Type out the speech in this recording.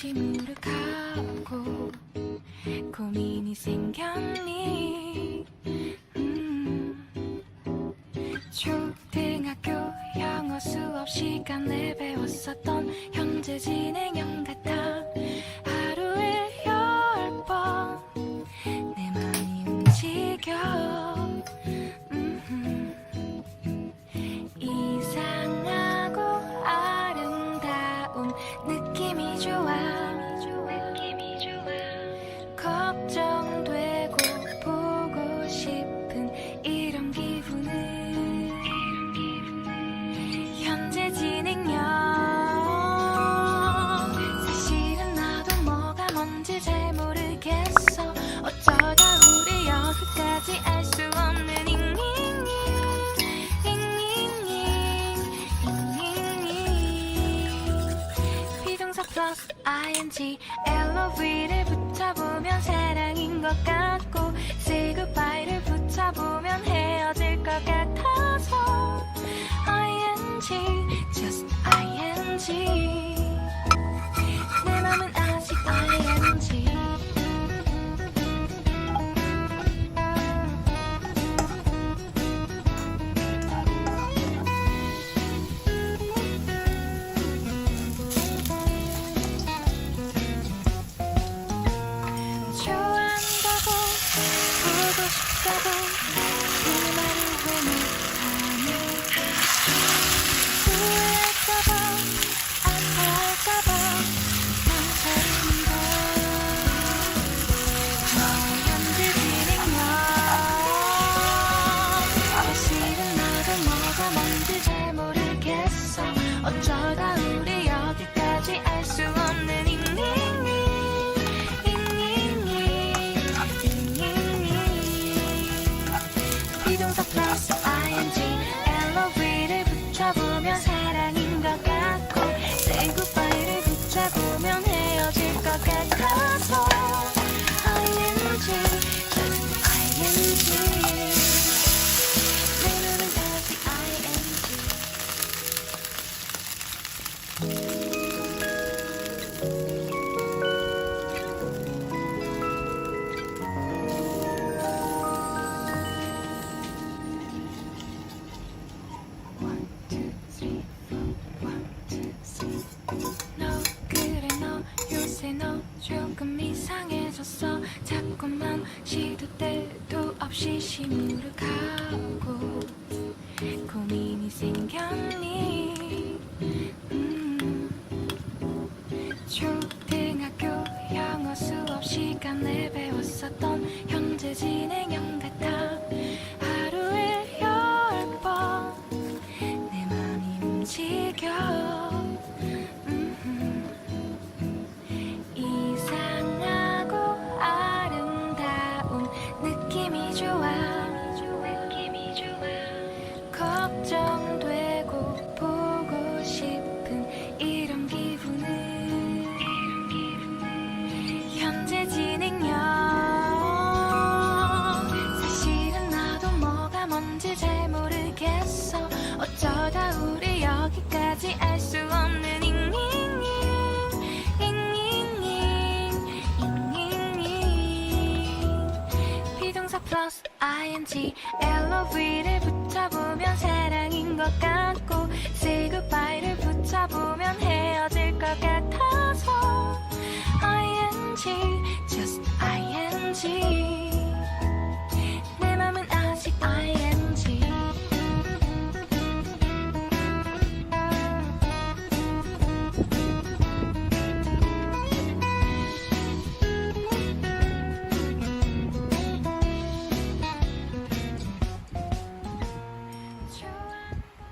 무력하고 고민이 생겼니 초등학교 영어 수업 시간에 배웠었던 현재 진행형 같아 하루에 10번 내 맘이 움직여 이상하고 아름다운 느낌이 좋아 걱정되고 보고 싶은 이런 기분은 현재 진행형 사실은 나도 뭐가 뭔지 잘 모르겠어 어쩌다 우리 여기까지 알 수 없는 비동사 플러스 ing LOV를 붙여보면 사랑인 것 같고 say goodbye를 붙여보면 헤어질 것 같아서 ing just ing 내 맘은 아직 ing 좋아한다고 보고 싶다고 그 말을 왜 못하니 후회할까봐 아파할까봐 망설인다 너의 현재 진행형 사실은 나도 뭐가 뭔지 잘 모르겠어 어쩌다 우리 여기까지 알 수 없는 비동사 플러스 ing LOV를 붙여보면 사랑인 것 같고 say goodbye를 붙여보면 헤어질 것 같아서 ing just ing 내 눈은 아직 너 조금 이상해졌어 자꾸만 시도 때도 없이 시무룩하고 고민이 생겼니 초등학교 영어 수업 시간에 배웠었던 현재 진행형 같아 하루에 10번 내 맘이 움직여 이상하고 아름다운 느낌이 좋아 걱정되고 보고 싶은 이런 기분은 현재 진행형 사실은 나도 뭐가 뭔지 잘 모르겠어 어쩌다 우리 여기까지 알 수 없는 비동사 플러스 ing LOV를 붙여보면 사랑인 것 같고 say goodbye를 붙여보면 헤어질 것 같아